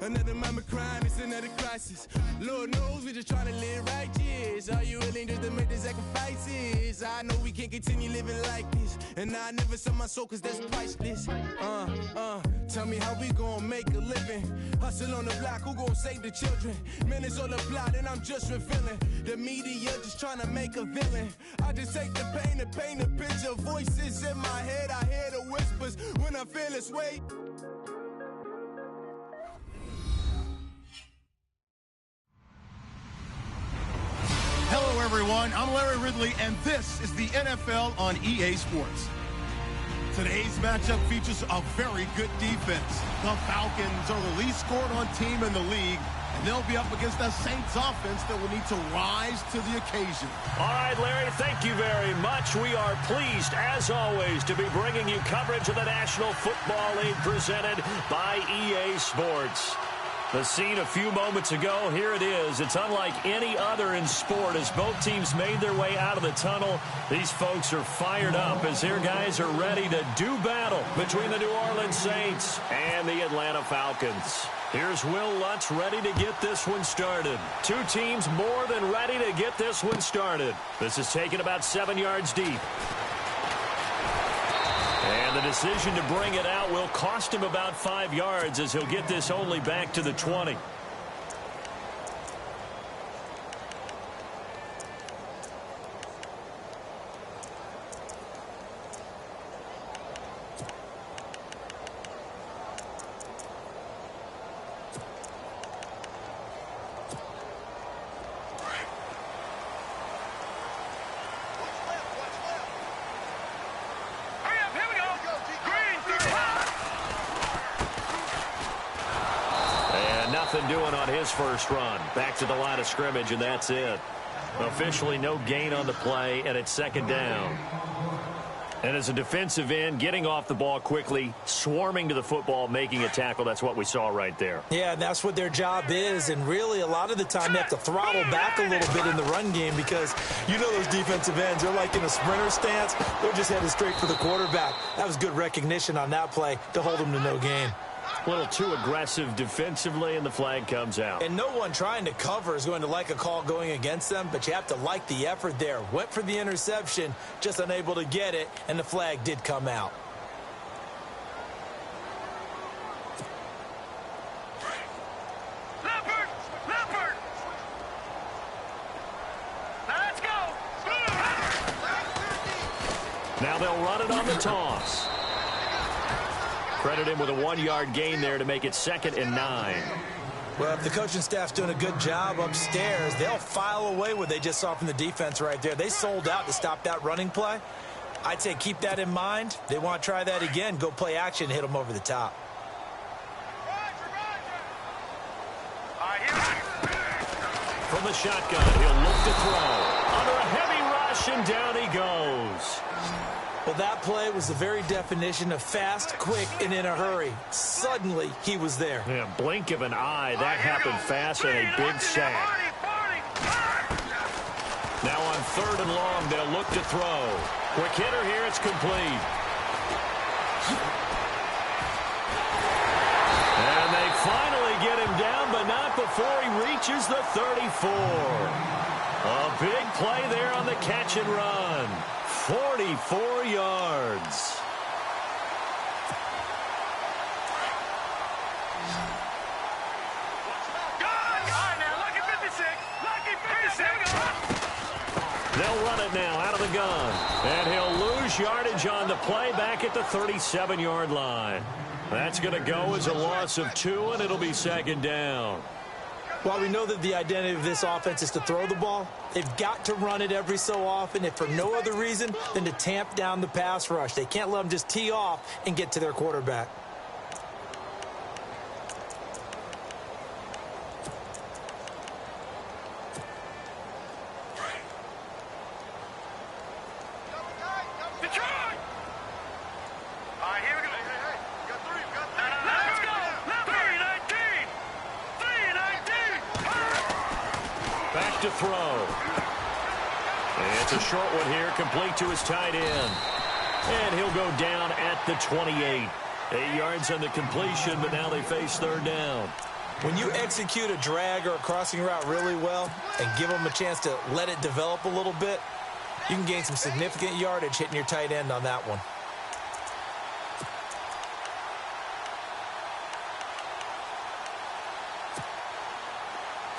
Another mama crying, it's another crisis. Lord knows we just trying to live righteous. Are you willing just to make the sacrifices? I know we can't continue living like this, and I never sell my soul cause that's priceless. Tell me how we gon' make a living. Hustle on the block, who gon' save the children? Minutes on the plot and I'm just revealing. The media just trying to make a villain. I just take the pain and paint a picture. Voices in my head, I hear the whispers when I feel this way. Hello, everyone. I'm Larry Ridley, and this is the NFL on EA Sports. Today's matchup features a very good defense. The Falcons are the least scored on team in the league, and they'll be up against a Saints offense that will need to rise to the occasion. All right, Larry, thank you very much. We are pleased, as always, to be bringing you coverage of the National Football League presented by EA Sports. The scene a few moments ago, here it is. It's unlike any other in sport as both teams made their way out of the tunnel. These folks are fired up as their guys are ready to do battle between the New Orleans Saints and the Atlanta Falcons. Here's Will Lutz ready to get this one started. Two teams more than ready to get this one started. This is taken about 7 yards deep. And the decision to bring it out will cost him about 5 yards as he'll get this only back to the 20. Nothing doing on his first run. Back to the line of scrimmage, and that's it. Officially no gain on the play, and it's second down. And as a defensive end, getting off the ball quickly, swarming to the football, making a tackle, that's what we saw right there. Yeah, that's what their job is, and really a lot of the time they have to throttle back a little bit in the run game because you know those defensive ends, they're like in a sprinter stance. They're just headed straight for the quarterback. That was good recognition on that play to hold them to no gain. A little too aggressive defensively, and the flag comes out. And no one trying to cover is going to like a call going against them, but you have to like the effort there. Went for the interception, just unable to get it, and the flag did come out. Leopard! Leopard! Let's go! Now they'll run it on the toss. Credit him with a 1-yard gain there to make it 2nd and 9. Well, if the coaching staff's doing a good job upstairs, they'll file away what they just saw from the defense right there. They sold out to stop that running play. I'd say keep that in mind. They want to try that again. Go play action, hit them over the top. From the shotgun, he'll look to throw. Under a heavy rush, and down he goes. Well, that play was the very definition of fast, quick, and in a hurry. Suddenly, he was there. Yeah, blink of an eye. That happened fast and a big sack. Now on 3rd and long, they'll look to throw. Quick hitter here, it's complete. And they finally get him down, but not before he reaches the 34. A big play there on the catch and run. 44 yards. They'll run it now out of the gun. And he'll lose yardage on the play back at the 37-yard line. That's going to go as a loss of 2, and it'll be 2nd down. While we know that the identity of this offense is to throw the ball, they've got to run it every so often, if for no other reason than to tamp down the pass rush. They can't let them just tee off and get to their quarterback. To throw. And it's a short one here, complete to his tight end. And he'll go down at the 28. 8 yards on the completion, but now they face 3rd down. When you execute a drag or a crossing route really well and give them a chance to let it develop a little bit, you can gain some significant yardage hitting your tight end on that one.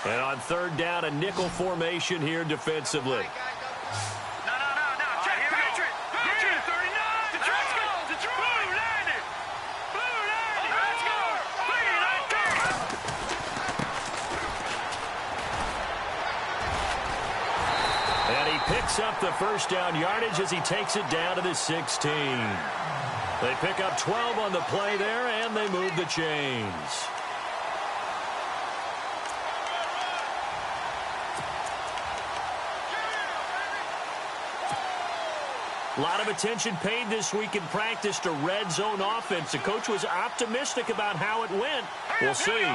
And on third down, a nickel formation here defensively. Picks up the first down yardage as he takes it down to the 16. They pick up 12 on the play there, and they move the chains. A lot of attention paid this week in practice to red zone offense. The coach was optimistic about how it went. We'll see.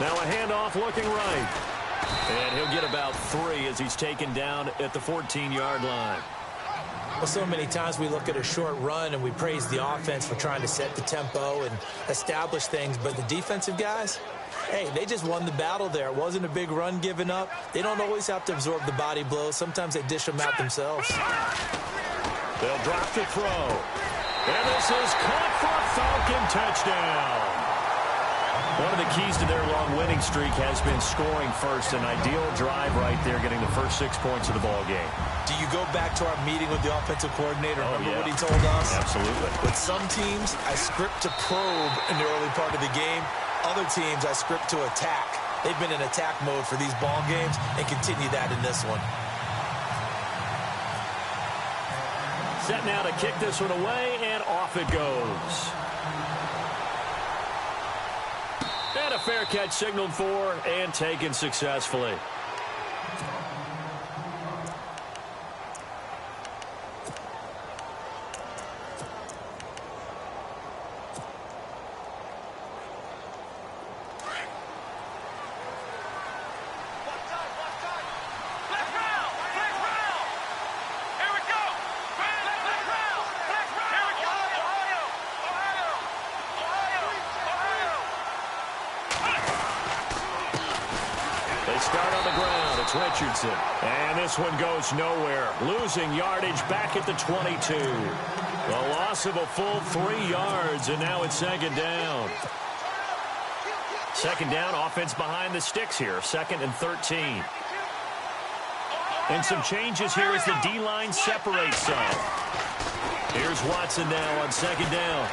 Now a handoff looking right. And he'll get about 3 as he's taken down at the 14-yard line. Well, so many times we look at a short run and we praise the offense for trying to set the tempo and establish things. But the defensive guys, hey, they just won the battle there. It wasn't a big run given up. They don't always have to absorb the body blows. Sometimes they dish them out themselves. They'll drop to throw. And this is caught for a Falcon touchdown. One of the keys to their long winning streak has been scoring first. An ideal drive right there, getting the first 6 points of the ball game. Do you go back to our meeting with the offensive coordinator? Remember what he told us? Absolutely. With some teams, I script to probe in the early part of the game. Other teams, I script to attack. They've been in attack mode for these ball games and continue that in this one. Set now to kick this one away, and off it goes. And a fair catch signaled for and taken successfully. Richardson. And this one goes nowhere. Losing yardage back at the 22. A loss of a full 3 yards, and now it's second down. Second down, offense behind the sticks here. 2nd and 13. And some changes here as the D-line separates some. Here's Watson now on second down.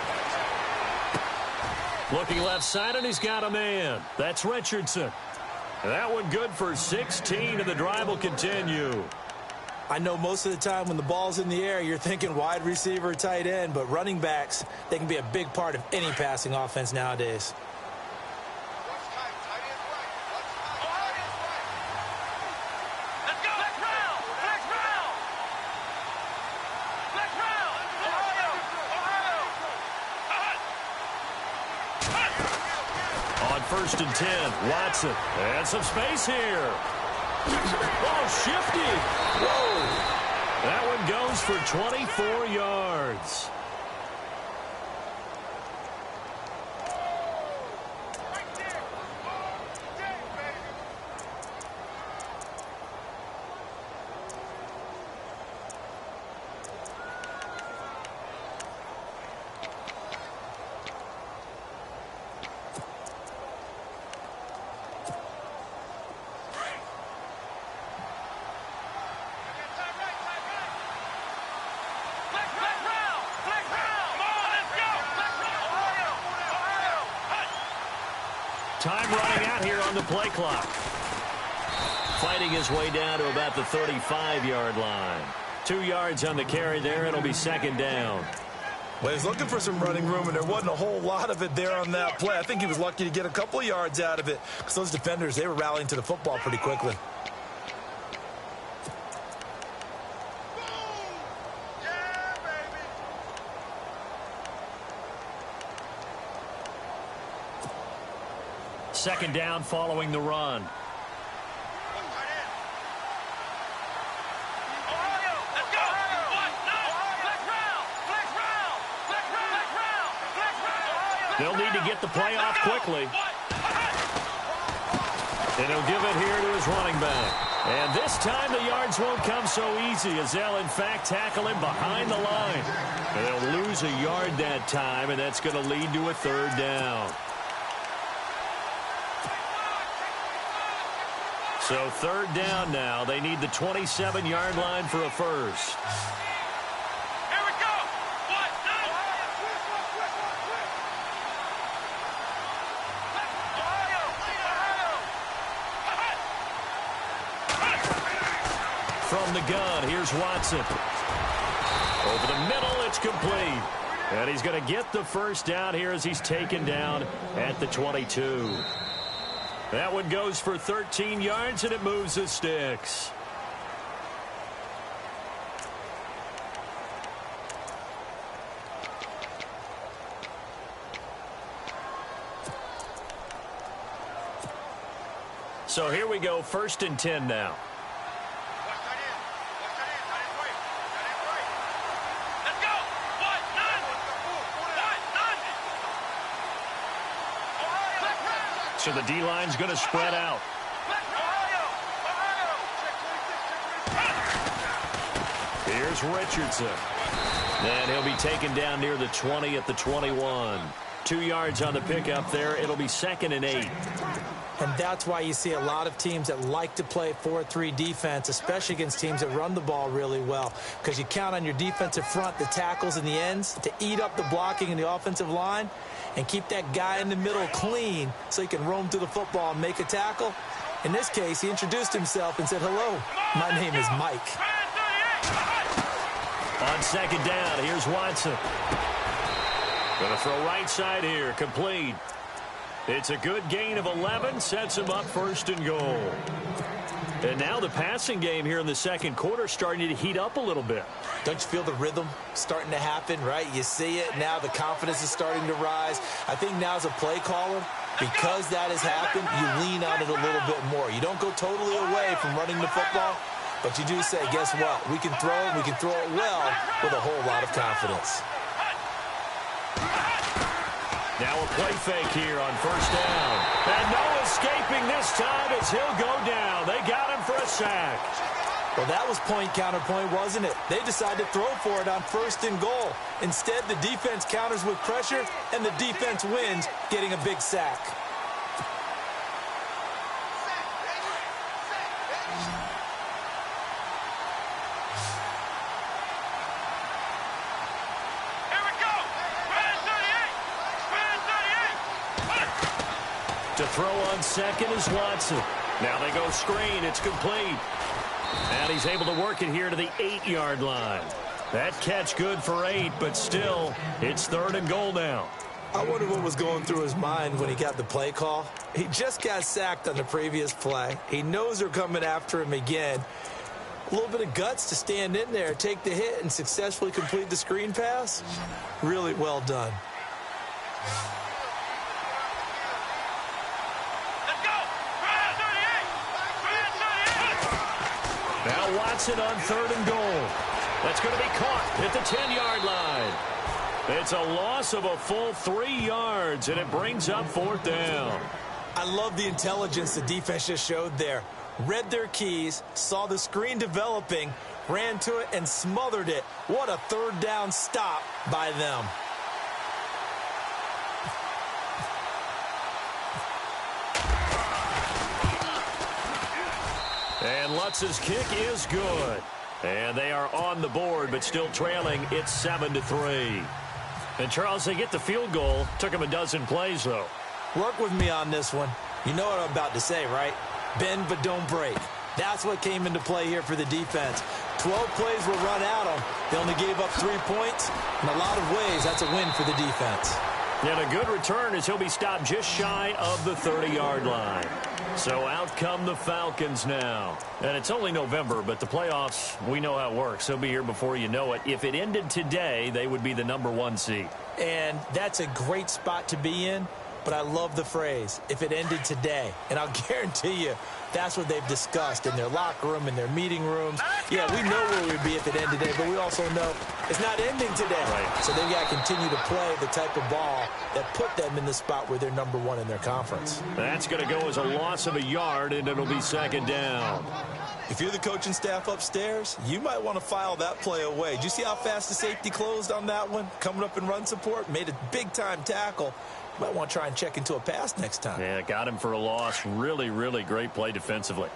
Looking left side, and he's got a man. That's Richardson. That one good for 16, and the drive will continue. I know most of the time when the ball's in the air, you're thinking wide receiver, tight end, but running backs, they can be a big part of any passing offense nowadays. First and 10, Watson. And some space here. Oh, shifty. Whoa. That one goes for 24 yards. Time running out here on the play clock. Fighting his way down to about the 35-yard line. 2 yards on the carry there. It'll be second down. Well, he's looking for some running room, and there wasn't a whole lot of it there on that play. I think he was lucky to get a couple of yards out of it because those defenders, they were rallying to the football pretty quickly. Second down following the run. They'll need to get the play off quickly. And he'll give it here to his running back. And this time the yards won't come so easy as they'll, in fact, tackle him behind the line. And they'll lose a yard that time, and that's going to lead to a third down. So third down now. They need the 27-yard line for a first. Here we go. From the gun, here's Watson. Over the middle, it's complete. And he's going to get the first down here as he's taken down at the 22. That one goes for 13 yards, and it moves the sticks. So here we go, 1st and 10 now. So the D-line's going to spread out. Here's Richardson. And he'll be taken down near the 20 at the 21. 2 yards on the pickup there. It'll be 2nd and 8. And that's why you see a lot of teams that like to play 4-3 defense, especially against teams that run the ball really well, because you count on your defensive front, the tackles and the ends, to eat up the blocking in the offensive line and keep that guy in the middle clean so he can roam through the football and make a tackle. In this case, he introduced himself and said, "Hello, my name is Mike." On 2nd down, here's Watson. Going to throw right side here, complete. It's a good gain of 11, sets him up 1st and goal. And now the passing game here in the 2nd quarter starting to heat up a little bit. Don't you feel the rhythm starting to happen, right? You see it now. The confidence is starting to rise. I think now as a play caller, because that has happened, you lean on it a little bit more. You don't go totally away from running the football, but you do say, guess what? We can throw it. We can throw it well with a whole lot of confidence. Now a play fake here on 1st down. And no escaping this time as he'll go down. They got him for a sack. Well, that was point counterpoint, wasn't it? They decided to throw for it on 1st and goal. Instead, the defense counters with pressure, and the defense wins, getting a big sack. To throw on 2nd is Watson. Now they go screen. It's complete. And he's able to work it here to the 8-yard line. That catch good for 8, but still, it's 3rd and goal now. I wonder what was going through his mind when he got the play call. He just got sacked on the previous play. He knows they're coming after him again. A little bit of guts to stand in there, take the hit, and successfully complete the screen pass. Really well done. Now Watson on 3rd and goal. That's going to be caught at the 10-yard line. It's a loss of a full 3 yards, and it brings up 4th down. I love the intelligence the defense just showed there. Read their keys, saw the screen developing, ran to it, and smothered it. What a 3rd down stop by them. And Lutz's kick is good. And they are on the board, but still trailing. It's 7-3. And, Charles, they get the field goal. Took them a dozen plays, though. Work with me on this one. You know what I'm about to say, right? Bend but don't break. That's what came into play here for the defense. 12 plays were run at them. They only gave up 3 points. In a lot of ways, that's a win for the defense. And a good return as he'll be stopped just shy of the 30-yard line. So out come the Falcons now. And it's only November, but the playoffs, we know how it works. They'll be here before you know it. If it ended today, they would be the #1 seed. And that's a great spot to be in. but I love the phrase, if it ended today. And I'll guarantee you, that's what they've discussed in their locker room, in their meeting rooms. Yeah, we know where we'd be if it ended today, but we also know it's not ending today. Right. So they've got to continue to play the type of ball that put them in the spot where they're number one in their conference. That's going to go as a loss of a yard, and it'll be second down. If you're the coaching staff upstairs, you might want to file that play away. Did you see how fast the safety closed on that one? Coming up in run support, made a big-time tackle. You might want to try and check into a pass next time. Yeah, got him for a loss. Really, really great play defensively.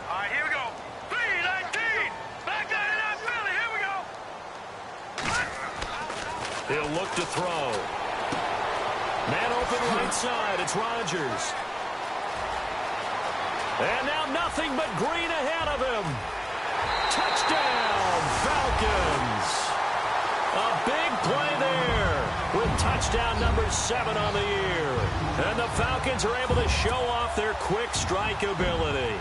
All right, here we go. 3-19. Back down in that Philly. Here we go. He'll look to throw. Man open right side. It's Rodgers. And now nothing but green ahead of him. Touchdown, Falcons. A big play there with touchdown number 7 on the year. And the Falcons are able to show off their quick strike ability.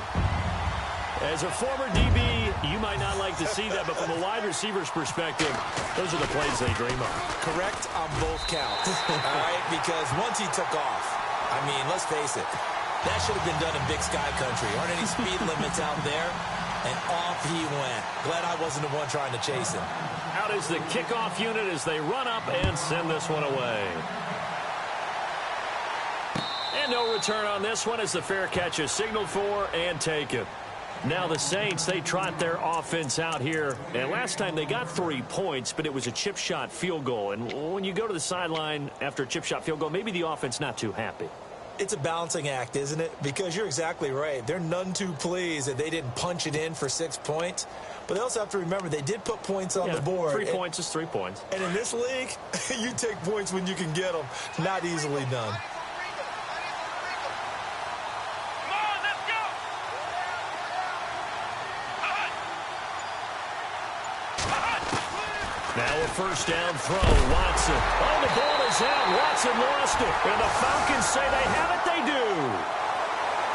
As a former DB, you might not like to see that, but from a wide receiver's perspective, those are the plays they dream of. Correct on both counts, all right? Because once he took off, I mean, let's face it, that should have been done in Big Sky Country. Aren't any speed limits out there? And off he went. Glad I wasn't the one trying to chase him. Out is the kickoff unit as they run up and send this one away. And no return on this one as the fair catch is signaled for and taken. Now the Saints, they trot their offense out here. And last time they got 3 points, but it was a chip shot field goal. And when you go to the sideline after a chip shot field goal, maybe the offense not too happy. It's a balancing act, isn't it? Because you're exactly right. They're none too pleased that they didn't punch it in for 6 points. But they also have to remember they did put points on the board. 3 points is 3 points. And in this league, you take points when you can get them. Not easily done. Come on, let's go. Now a first down throw. Watson. Oh, the ball is out. Watson lost it. And the Falcons say they have it. They do.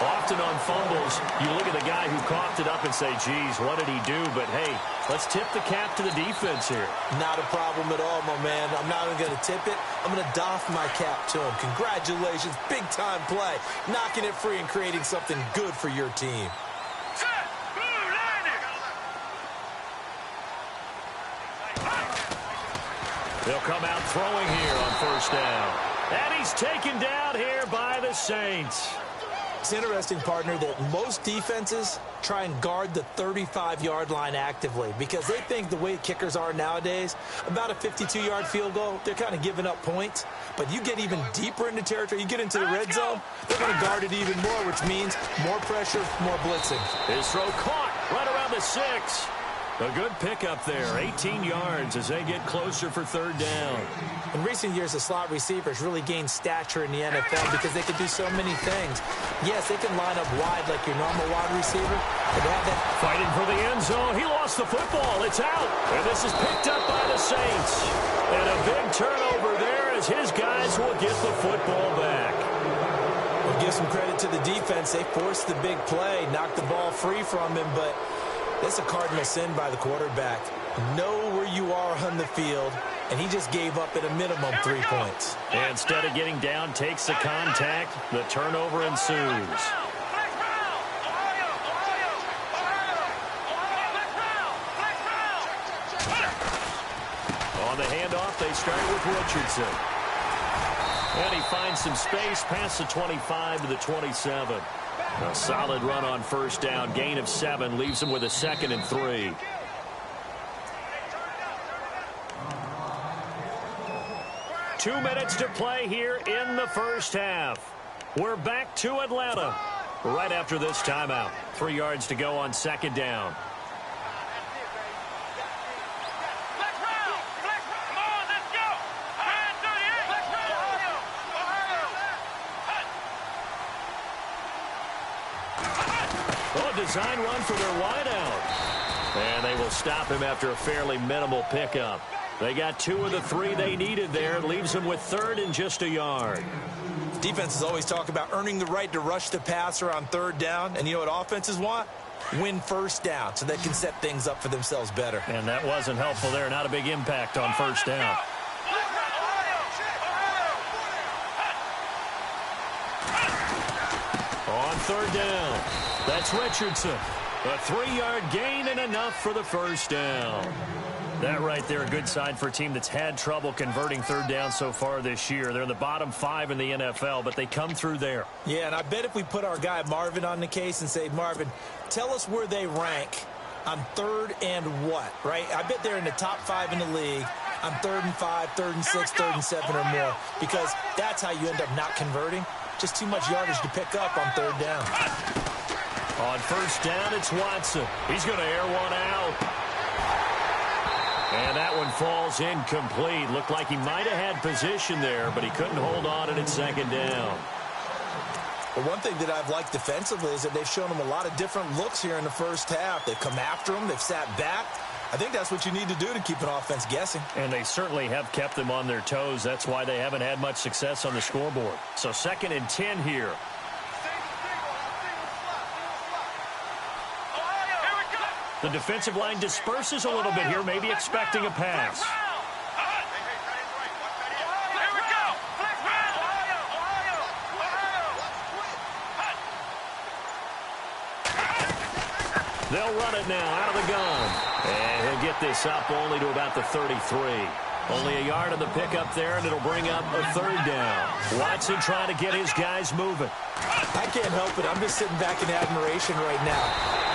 Often on fumbles, you look at the guy who coughed it up and say, geez, what did he do? But, hey, let's tip the cap to the defense here. Not a problem at all, my man. I'm not even going to tip it. I'm going to doff my cap to him. Congratulations. Big-time play. Knocking it free and creating something good for your team. Set. Blue landing. They'll come out throwing here on first down. And he's taken down here by the Saints. It's interesting, partner, that most defenses try and guard the 35-yard line actively because they think the way kickers are nowadays, about a 52-yard field goal, they're kind of giving up points. But you get even deeper into territory, you get into the red zone, they're going to guard it even more, which means more pressure, more blitzing. His throw caught right around the 6. A good pickup there, 18 yards as they get closer for third down. In recent years, the slot receivers really gained stature in the NFL because they can do so many things. Yes, they can line up wide like your normal wide receiver, but they have that. Fighting for the end zone. He lost the football. It's out. And this is picked up by the Saints. And a big turnover there as his guys will get the football back. We'll give some credit to the defense. They forced the big play, knocked the ball free from him, but that's a cardinal sin by the quarterback. Know where you are on the field, and he just gave up at a minimum 3 points. And instead of getting down, takes the contact. The turnover ensues. On the handoff, they start with Richardson. And he finds some space past the 25 to the 27. A solid run on first down. Gain of 7 leaves him with a 2nd and 3. Two minutes to play here in the first half. We're back to Atlanta right after this timeout. 3 yards to go on second down. Design run for their wideout. And they will stop him after a fairly minimal pickup. They got 2 of the 3 they needed there. Leaves them with 3rd and just a yard. Defenses always talk about earning the right to rush the passer on 3rd down. And you know what offenses want? Win first down so they can set things up for themselves better. And that wasn't helpful there. Not a big impact on first down. third down. That's Richardson. A 3-yard gain and enough for the first down. That right there, a good sign for a team that's had trouble converting third down so far this year. They're in the bottom 5 in the NFL, but they come through there. Yeah, and I bet if we put our guy Marvin on the case and say, Marvin, tell us where they rank on third and what, right? I bet they're in the top 5 in the league on 3rd and 5, 3rd and 6, 3rd and 7 or more, because that's how you end up not converting. Just too much yardage to pick up on third down. On first down, it's Watson. He's going to air one out. And that one falls incomplete. Looked like he might have had position there, but he couldn't hold on and it's second down. Well, one thing that I've liked defensively is that they've shown them a lot of different looks here in the first half. They've come after them. They've sat back. I think that's what you need to do to keep an offense guessing. And they certainly have kept them on their toes. That's why they haven't had much success on the scoreboard. So 2nd and 10 here. The defensive line disperses a little bit here, maybe expecting a pass. They'll run it now out of the gun. And he'll get this up only to about the 33. Only a yard on the pickup there, and it'll bring up a third down. Watson trying to get his guys moving. I can't help it. I'm just sitting back in admiration right now.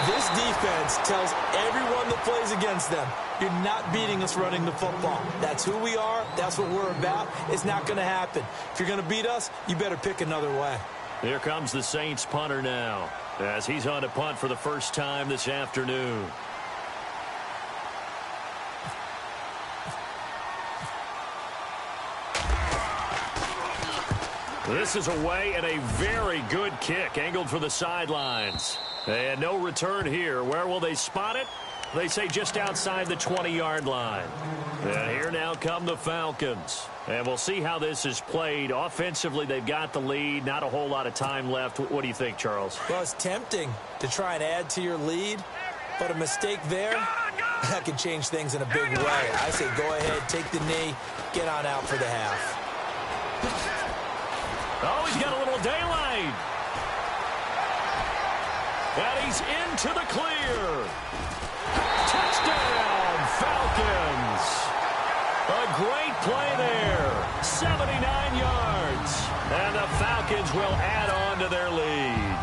This defense tells everyone that plays against them, you're not beating us running the football. That's who we are. That's what we're about. It's not going to happen. If you're going to beat us, you better pick another way. Here comes the Saints punter now, as he's on to punt for the first time this afternoon. This is away and a very good kick, angled for the sidelines. And no return here. Where will they spot it? They say just outside the 20-yard line. And here now come the Falcons. And we'll see how this is played. Offensively, they've got the lead. Not a whole lot of time left. What do you think, Charles? Well, it's tempting to try and add to your lead, but a mistake there, that can change things in a big way. I say go ahead, take the knee, get on out for the half. Oh, he's got a little daylight. And he's into the clear. Touchdown, Falcons. A great play there. 79 yards. And the Falcons will add on to their lead.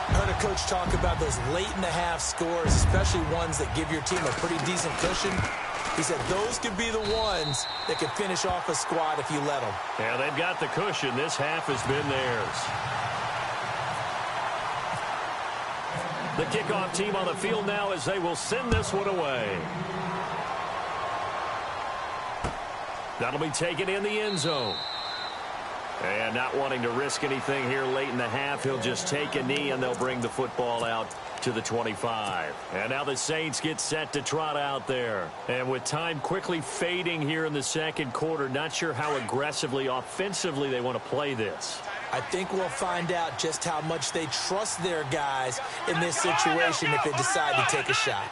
I heard a coach talk about those late-in-the-half scores, especially ones that give your team a pretty decent cushion. He said those could be the ones that could finish off a squad if you let them. Yeah, they've got the cushion. This half has been theirs. The kickoff team on the field now as they will send this one away. That'll be taken in the end zone. And not wanting to risk anything here late in the half, he'll just take a knee and they'll bring the football out to the 25. And now the Saints get set to trot out there. And with time quickly fading here in the second quarter, not sure how aggressively, offensively they want to play this. I think we'll find out just how much they trust their guys in this situation if they decide to take a shot.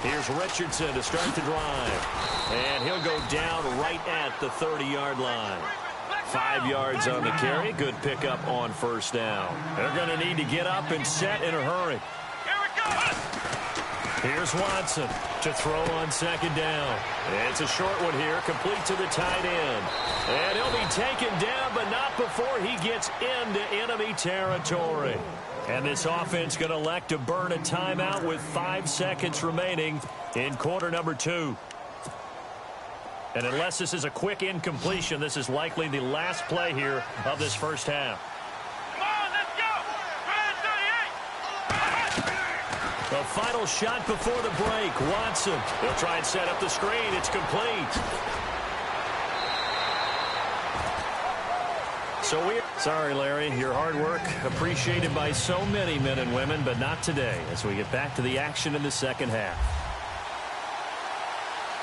Here's Richardson to start the drive. And he'll go down right at the 30-yard line. 5 yards on the carry. Good pickup on first down. They're going to need to get up and set in a hurry. Here's Watson to throw on second down. It's a short one here, complete to the tight end. And he'll be taken down, but not before he gets into enemy territory. And this offense going to elect to burn a timeout with 5 seconds remaining in quarter number 2. And unless this is a quick incompletion, this is likely the last play here of this first half. Come on, let's go! 38! The final shot before the break. Watson will try and set up the screen. It's complete. Sorry, Larry. Your hard work appreciated by so many men and women, but not today as we get back to the action in the second half.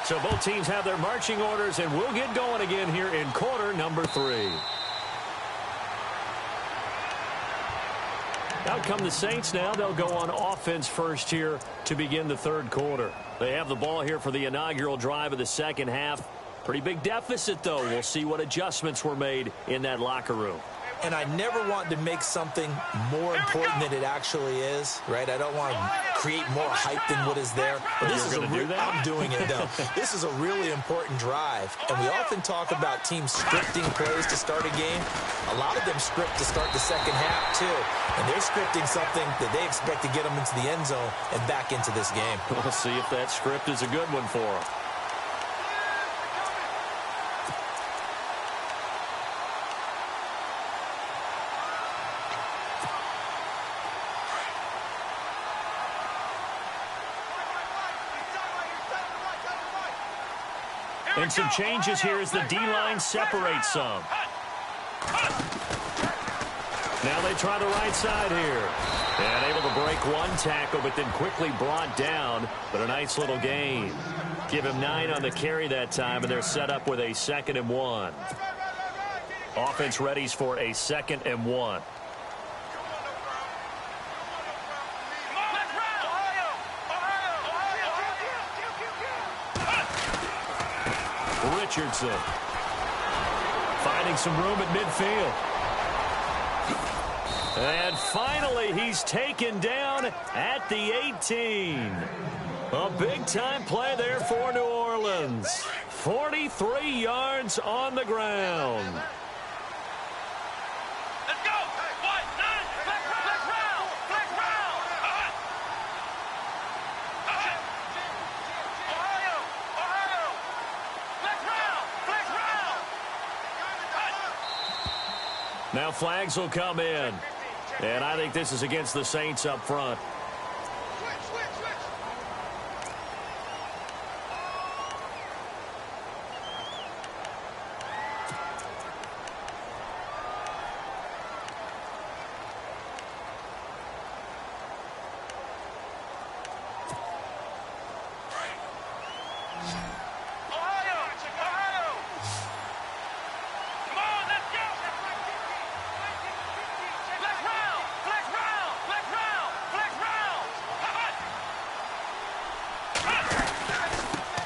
So both teams have their marching orders, and we'll get going again here in quarter number 3. Out come the Saints now. They'll go on offense first here to begin the third quarter. They have the ball here for the inaugural drive of the second half. Pretty big deficit, though. We'll see what adjustments were made in that locker room. and I never want to make something more important than it actually is, right? I don't want to create more hype than what is there. But this is I'm doing it, though. This is a really important drive, and we often talk about teams scripting plays to start a game. A lot of them script to start the second half, too, and they're scripting something that they expect to get them into the end zone and back into this game. We'll see if that script is a good one for them. And some changes here as the D-line separates some. Now they try the right side here. And able to break one tackle, but then quickly brought down. But a nice little gain. Give him 9 on the carry that time, and they're set up with a 2nd and 1. Offense readies for a 2nd and 1. Richardson finding some room at midfield. And finally, he's taken down at the 18. A big-time play there for New Orleans. 43 yards on the ground. Let's go. Flex round. Ohio. Flex round. Now flags will come in. And I think this is against the Saints up front.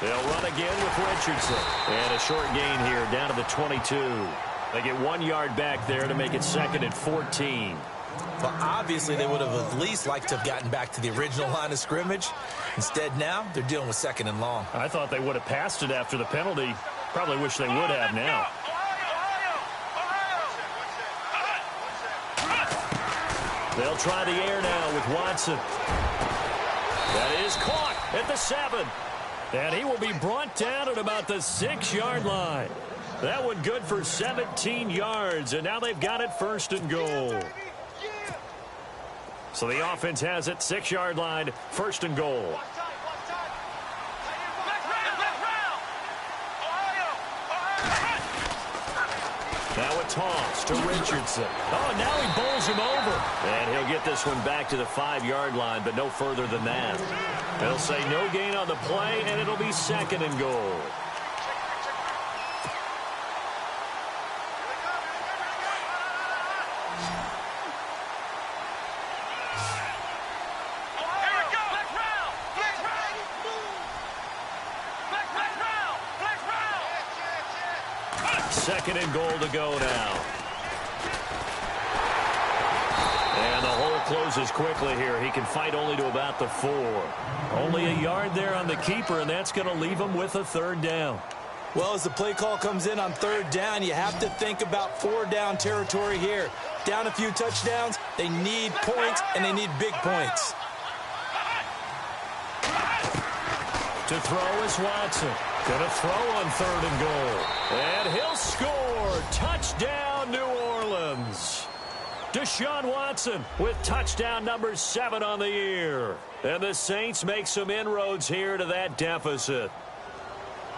They'll run again with Richardson. And a short gain here down to the 22. They get 1 yard back there to make it 2nd and 14. Well, obviously, they would have at least liked to have gotten back to the original line of scrimmage. Instead, now, they're dealing with 2nd and long. I thought they would have passed it after the penalty. Probably wish they would have now. They'll try the air now with Watson. That is caught at the 7. And he will be brought down at about the 6-yard line. That one good for 17 yards, and now they've got it 1st and goal. So the offense has it, 6-yard line, 1st and goal. Now a toss to Richardson. Oh, now he bowls him over. And he'll get this one back to the 5-yard line, but no further than that. They'll say no gain on the play, and it'll be 2nd and goal. Second and goal to go now. And the hole closes quickly here. He can fight only to about the 4. Only a yard there on the keeper, and that's going to leave him with a 3rd down. Well, as the play call comes in on 3rd down, you have to think about 4-down territory here. Down a few touchdowns, they need points, and they need big points. To throw is Watson. Gonna throw on 3rd and goal. And he'll score. Touchdown, New Orleans. Deshaun Watson with touchdown number 7 on the year. And the Saints make some inroads here to that deficit.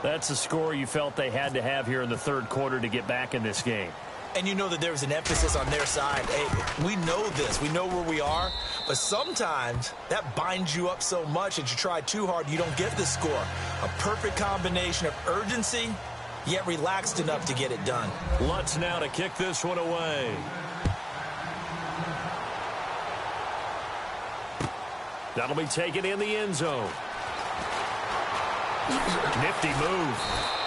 That's a score you felt they had to have here in the 3rd quarter to get back in this game. And you know that there's an emphasis on their side. Hey, we know this. We know where we are. But sometimes that binds you up so much that you try too hard, you don't get the score. A perfect combination of urgency, yet relaxed enough to get it done. Lutz now to kick this one away. That'll be taken in the end zone. Nifty move.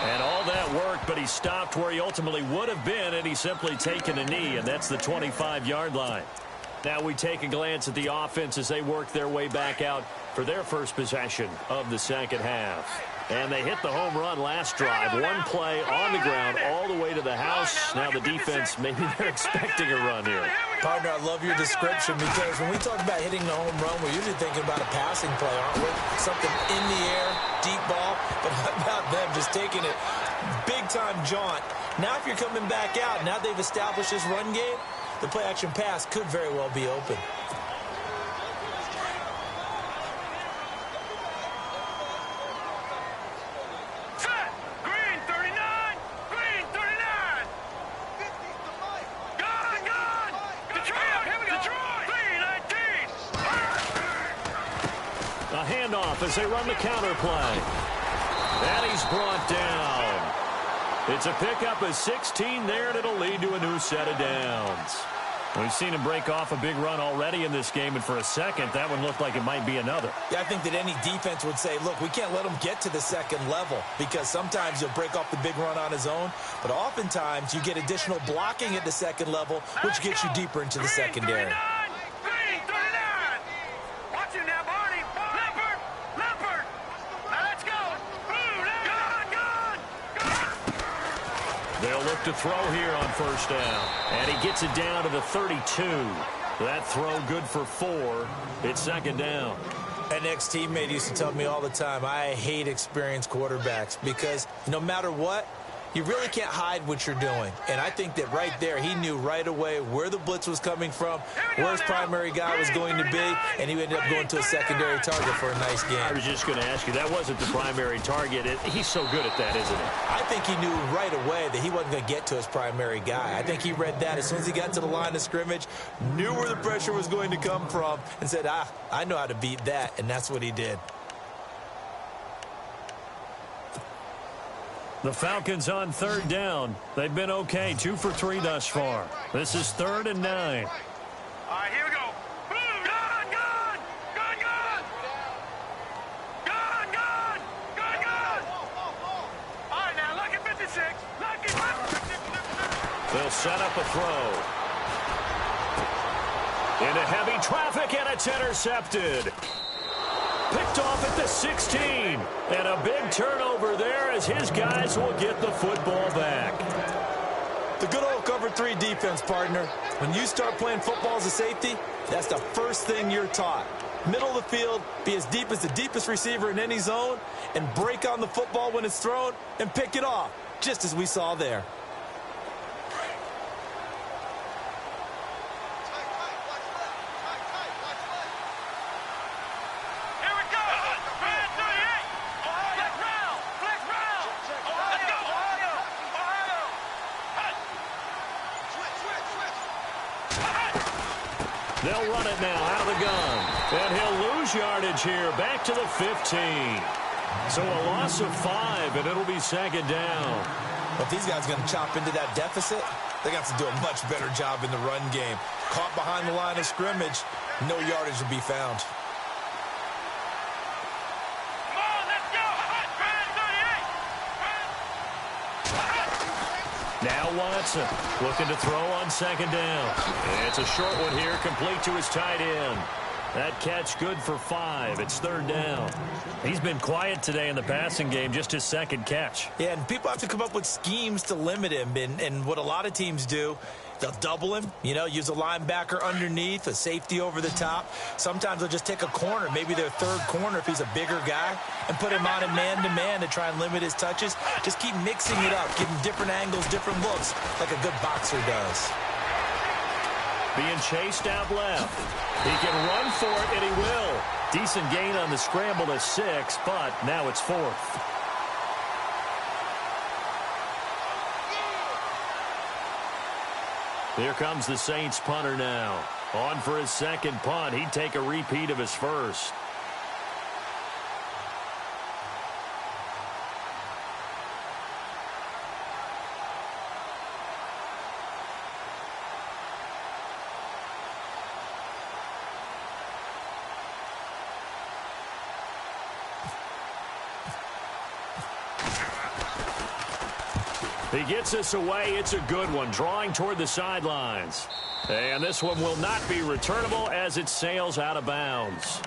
And all that work, but he stopped where he ultimately would have been, and he's simply taken a knee, and that's the 25-yard line. Now we take a glance at the offense as they work their way back out for their first possession of the second half. And they hit the home run last drive. One play on the ground all the way to the house. Now the defense, maybe they're expecting a run here. Partner, I love your description because when we talk about hitting the home run, we're usually thinking about a passing play, aren't we? Something in the air, deep ball. But how about them just taking it big-time jaunt? Now if you're coming back out, now they've established this run game, the play-action pass could very well be open. As they run the counter play. And he's brought down. It's a pickup of 16 there, and it'll lead to a new set of downs. We've seen him break off a big run already in this game, and for a second, that one looked like it might be another. Yeah, I think that any defense would say, look, we can't let him get to the second level because sometimes he'll break off the big run on his own, but oftentimes you get additional blocking at the second level, which gets you deeper into the secondary. They'll look to throw here on first down. And he gets it down to the 32. That throw good for 4. It's second down. An ex-teammate used to tell me all the time, I hate experienced quarterbacks because no matter what, you really can't hide what you're doing. And I think that right there, he knew right away where the blitz was coming from, where his primary guy was going to be, and he ended up going to a secondary target for a nice game. I was just going to ask you, that wasn't the primary target. He's so good at that, isn't he? I think he knew right away that he wasn't going to get to his primary guy. I think he read that as soon as he got to the line of scrimmage, knew where the pressure was going to come from, and said, I know how to beat that, and that's what he did. The Falcons on third down. They've been okay, 2 for 3 thus far. This is 3rd and 9. All right, here we go. Gun, gun, gun, gun. Gun, gun, gun, gun. All right, now, lucky 56. Lucky 56. They'll set up a throw. Into heavy traffic, and it's intercepted. Picked off at the 16. And a big turnover there as his guys will get the football back. The good old cover 3 defense, partner. When you start playing football as a safety, that's the first thing you're taught. Middle of the field, be as deep as the deepest receiver in any zone, and break on the football when it's thrown and pick it off, just as we saw there. They'll run it now out of the gun. And he'll lose yardage here, back to the 15. So a loss of 5, and it'll be second down. Well, if these guys are going to chop into that deficit, they got to do a much better job in the run game. Caught behind the line of scrimmage, no yardage to be found. Now Watson looking to throw on second down. And it's a short one here, complete to his tight end. That catch good for 5. It's 3rd down. He's been quiet today in the passing game, just his second catch. Yeah, and people have to come up with schemes to limit him. And what a lot of teams do, they'll double him, use a linebacker underneath, a safety over the top. Sometimes they'll just take a corner, maybe their 3rd corner if he's a bigger guy, and put him on a man-to-man to try and limit his touches. Just keep mixing it up, give him different angles, different looks, like a good boxer does. Being chased out left. He can run for it, and he will. Decent gain on the scramble to 6, but now it's 4th. Here comes the Saints punter now. On for his second punt. He'd take a repeat of his first. He gets this away. It's a good one, drawing toward the sidelines. And this one will not be returnable as it sails out of bounds.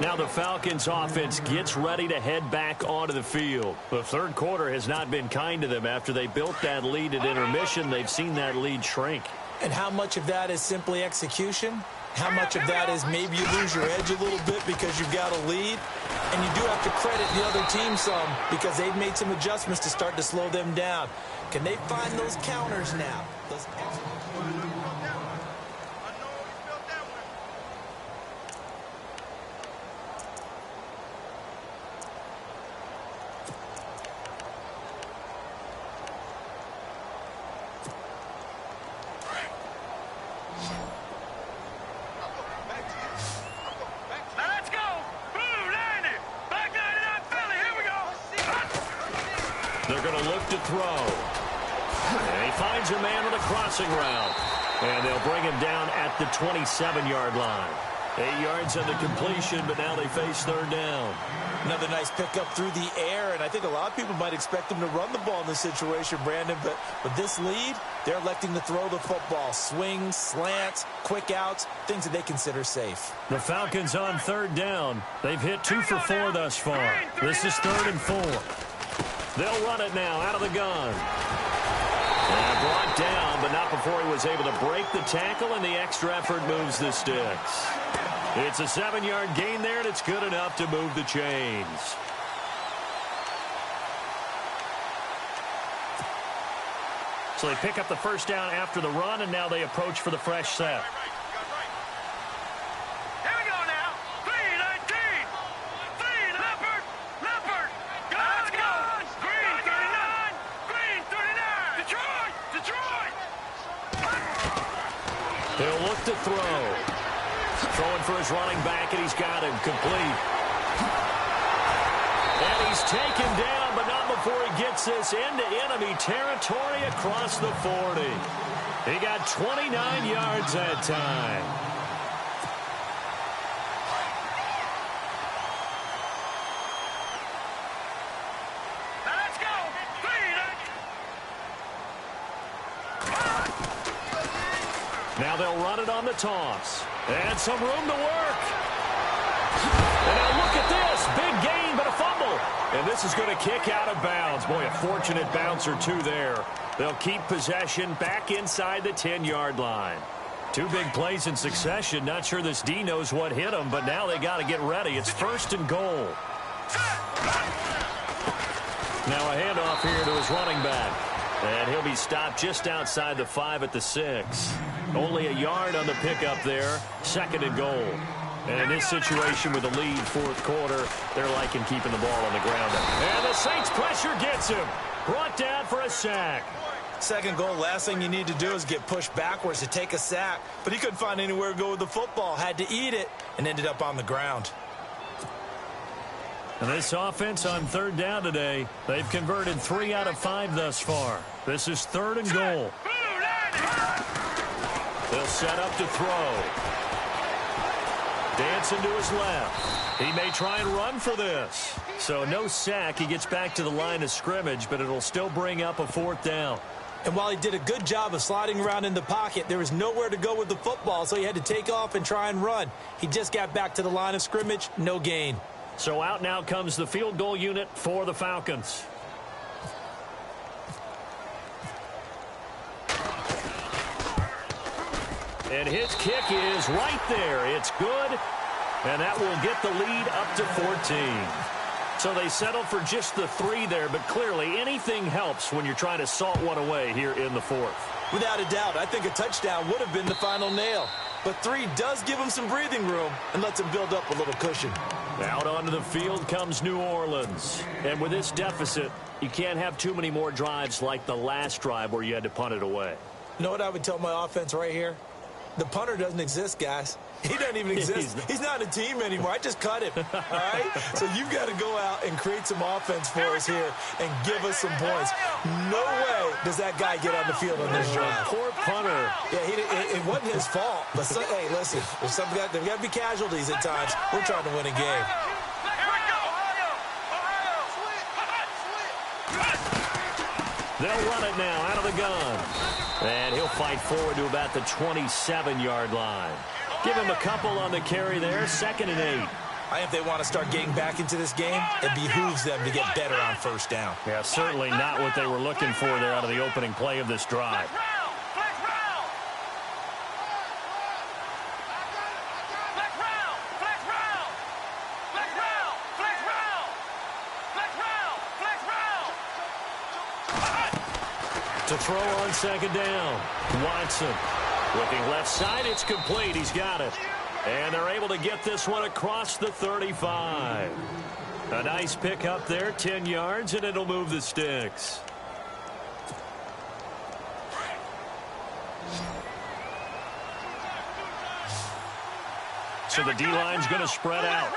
Now the Falcons offense gets ready to head back onto the field. The third quarter has not been kind to them. After they built that lead at intermission, they've seen that lead shrink. And how much of that is simply execution? How much of that is maybe you lose your edge a little bit because you've got a lead? And you do have to credit the other team some because they've made some adjustments to start to slow them down. Can they find those counters now? They're going to look to throw. And he finds a man with a crossing route. And they'll bring him down at the 27-yard line. 8 yards on the completion, but now they face third down. Another nice pickup through the air, and I think a lot of people might expect them to run the ball in this situation, Brandon, but with this lead, they're electing to throw the football. Swings, slants, quick outs, things that they consider safe. The Falcons on third down. They've hit 2 for 4 thus far. This is 3rd and 4. They'll run it now out of the gun. And brought down, but not before he was able to break the tackle, and the extra effort moves the sticks. It's a 7-yard gain there, and it's good enough to move the chains. So they pick up the first down after the run, and now they approach for the fresh set. Here we go now. 3-19. 3, Leopard. Leopard. Let's go. Green 39. Green 39. Detroit. Detroit. He'll look to throw. Throwing for his running back, and he's got him complete. And he's taken down, but not before he gets this into enemy territory across the 40. He got 29 yards that time. Let's go. 3. Now they'll run it on the toss. And some room to work. And now look at this. Big gain, but a fumble. And this is going to kick out of bounds. Boy, a fortunate bounce or two there. They'll keep possession back inside the 10-yard line. 2 big plays in succession. Not sure this D knows what hit him, but now they got to get ready. It's 1st and goal. Now a handoff here to his running back. And he'll be stopped just outside the 5 at the 6. Only a yard on the pickup there. 2nd and goal. And in this situation with the lead 4th quarter, they're liking keeping the ball on the ground. And the Saints pressure gets him. Brought down for a sack. 2nd goal, last thing you need to do is get pushed backwards to take a sack. But he couldn't find anywhere to go with the football. Had to eat it and ended up on the ground. And this offense on 3rd down today, they've converted 3 out of 5 thus far. This is 3rd and goal. They'll set up to throw. Dancing to his left. He may try and run for this. So no sack. He gets back to the line of scrimmage, but it'll still bring up a 4th down. And while he did a good job of sliding around in the pocket, there was nowhere to go with the football, so he had to take off and try and run. He just got back to the line of scrimmage, no gain. So out now comes the field goal unit for the Falcons. And his kick is right there. It's good. And that will get the lead up to 14. So they settle for just the 3 there, but clearly anything helps when you're trying to salt one away here in the 4th. Without a doubt, I think a touchdown would have been the final nail. But 3 does give him some breathing room and lets him build up a little cushion. Out onto the field comes New Orleans. And with this deficit, you can't have too many more drives like the last drive where you had to punt it away. You know what I would tell my offense right here? The punter doesn't exist, guys. He doesn't even exist. He's not a team anymore. I just cut him. All right? So you've got to go out and create some offense for us here and give us some points. No way does that guy get on the field on this drive. Poor punter. Yeah, it wasn't his fault. But, hey, listen, there's got to be casualties at times. We're trying to win a game. They'll run it now out of the gun. And he'll fight forward to about the 27-yard line. Give him a couple on the carry there, 2nd and 8. I think if they want to start getting back into this game, it behooves them to get better on first down. Yeah, certainly not what they were looking for there out of the opening play of this drive. To throw on 2nd down, Watson. Looking left side, it's complete. He's got it. And they're able to get this one across the 35. A nice pick up there, 10 yards, and it'll move the sticks. So the D-line's going to spread out.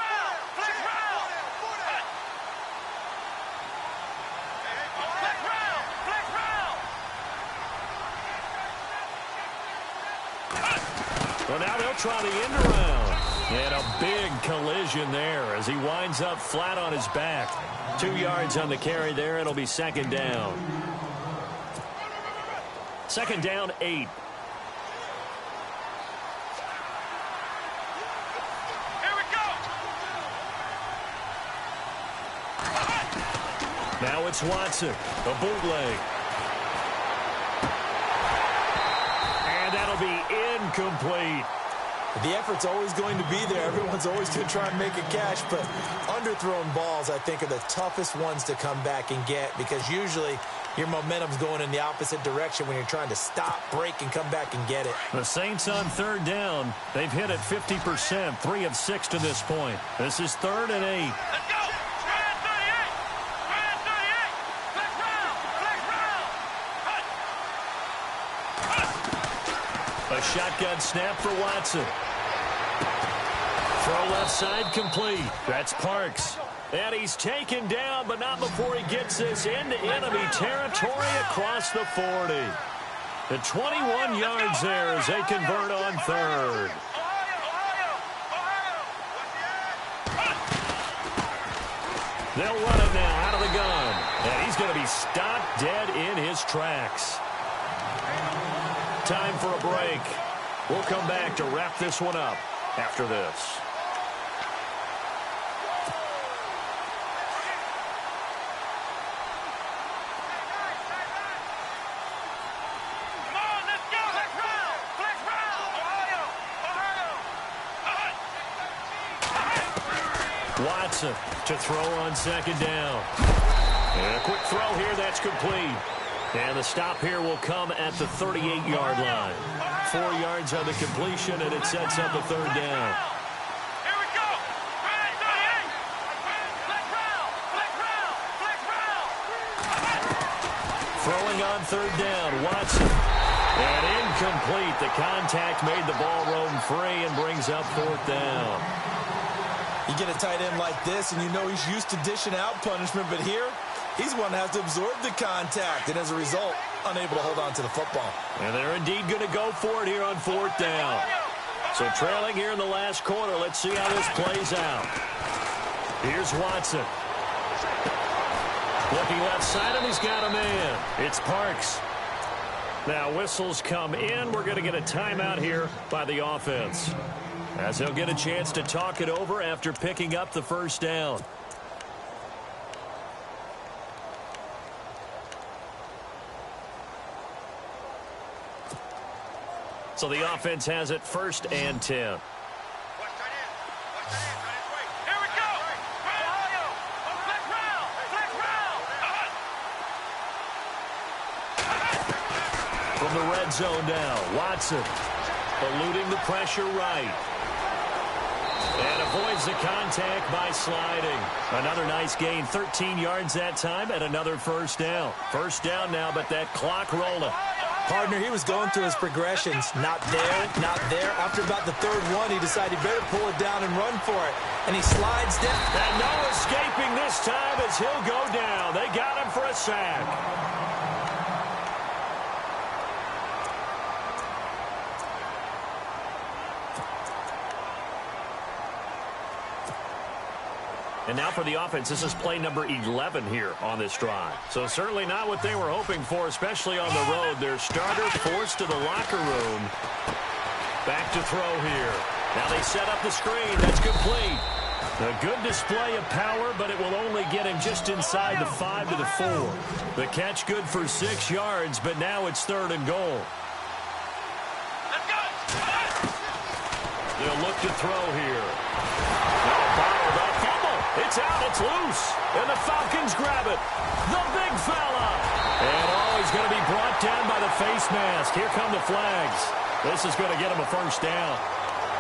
Well, now they'll try the end around. And a big collision there as he winds up flat on his back. 2 yards on the carry there. It'll be 2nd down. 2nd down, 8. Here we go. Now it's Watson. A bootleg. And that'll be incomplete. The effort's always going to be there. Everyone's always going to try and make a catch, but underthrown balls, I think, are the toughest ones to come back and get because usually your momentum's going in the opposite direction when you're trying to stop, break, and come back and get it. The Saints on 3rd down. They've hit it 50%, 3 of 6 to this point. This is 3rd and 8. Let's go. Spread 38. Spread 38. Flex round. Flex round. A shotgun snap for Watson. Throw left side complete. That's Parks. And he's taken down, but not before he gets this into enemy territory across the 40. The 21 yards there as they convert on 3rd. They'll run it now out of the gun. And he's going to be stopped dead in his tracks. Time for a break. We'll come back to wrap this one up after this. Come on, let's go. Flex round. Flex round. Watson to throw on 2nd down. And a quick throw here, that's complete. And the stop here will come at the 38-yard line. 4 yards on the completion, and it sets up a 3rd down. Here we go. Spread 38. Flex round. Flex round. Flex round. Throwing on 3rd down, Watson. And incomplete. The contact made the ball roam free and brings up 4th down. You get a tight end like this, and you know he's used to dishing out punishment, but here, he's one that has to absorb the contact, and as a result, unable to hold on to the football. And they're indeed going to go for it here on 4th down. So trailing here in the last quarter, let's see how this plays out. Here's Watson. Looking left side, and he's got a man. It's Parks. Now whistles come in. We're going to get a timeout here by the offense, as he'll get a chance to talk it over after picking up the 1st down. So the offense has it 1st and 10. Here we go. Flex round. Flex round. From the red zone now, Watson eluding the pressure right. And avoids the contact by sliding. Another nice gain, 13 yards that time, and another 1st down. 1st down now, but that clock rolling. Partner, he was going through his progressions. Not there, not there. After about the 3rd one, he decided he better pull it down and run for it. And he slides down. And no escaping this time as he'll go down. They got him for a sack. And now for the offense, this is play number 11 here on this drive. So certainly not what they were hoping for, especially on the road. Their starter forced to the locker room. Back to throw here. Now they set up the screen. That's complete. A good display of power, but it will only get him just inside the 5 to the 4. The catch good for 6 yards, but now it's 3rd and goal. They'll look to throw here. Now bottled up. Fumble. It's out. It's loose. And the Falcons grab it. The big fella. And he's going to be brought down by the face mask. Here come the flags. This is going to get him a first down.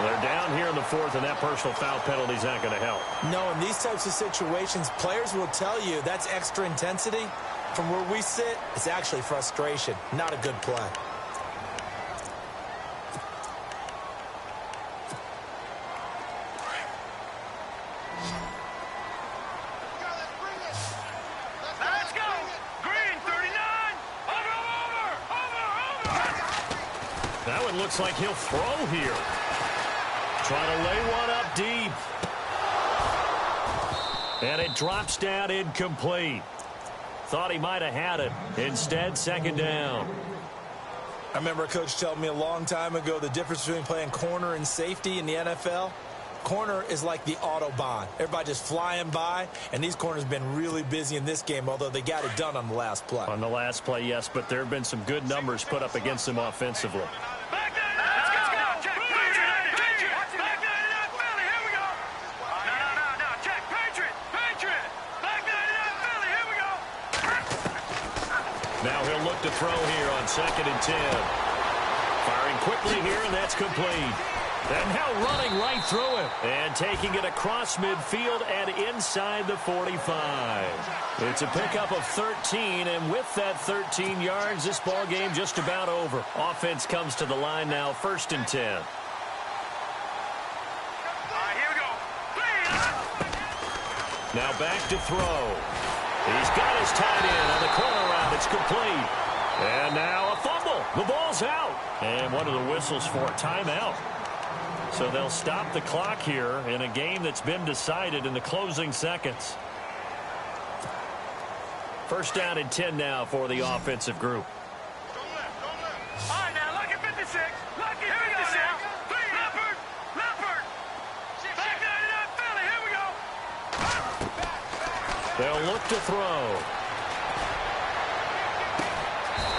They're down here in the 4th, and that personal foul penalty is not going to help. No, in these types of situations, players will tell you that's extra intensity. From where we sit, it's actually frustration, not a good play. Let's go! Green, 39! Over! That one looks like he'll throw here. Trying to lay one up deep. And it drops down incomplete. Thought he might have had it. Instead, 2nd down. I remember a coach telling me a long time ago the difference between playing corner and safety in the NFL. Corner is like the Autobahn. Everybody just flying by, and these corners have been really busy in this game, although they got it done on the last play. On the last play, yes, but there have been some good numbers put up against them offensively. Now he'll look to throw here on 2nd and 10. Firing quickly here, and that's complete. And now running right through it. And taking it across midfield and inside the 45. It's a pickup of 13, and with that 13 yards, this ball game just about over. Offense comes to the line now, 1st and 10. Here we go. Now back to throw. He's got his tight end on the corner route. It's complete. And now a fumble. The ball's out. And one of the whistles for a timeout. So they'll stop the clock here in a game that's been decided in the closing seconds. 1st down and 10 now for the offensive group. All right, now, lucky 56. Lucky 56. Leopard. Leopard. Back 99 Philly. Here we go. They'll look to throw.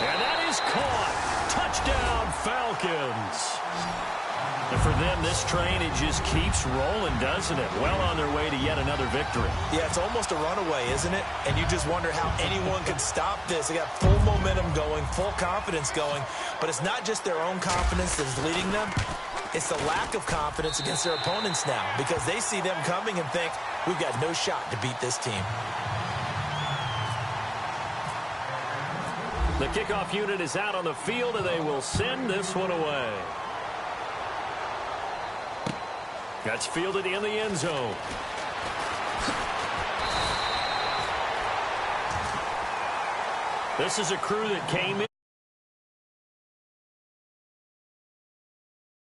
And that is caught. Touchdown, Falcons. And for them, this train, it just keeps rolling, doesn't it? Well on their way to yet another victory. Yeah, it's almost a runaway, isn't it? And you just wonder how anyone could stop this. They got full momentum going, full confidence going. But it's not just their own confidence that's leading them. It's the lack of confidence against their opponents now, because they see them coming and think, we've got no shot to beat this team. The kickoff unit is out on the field, and they will send this one away. That's fielded in the end zone. This is a crew that came in.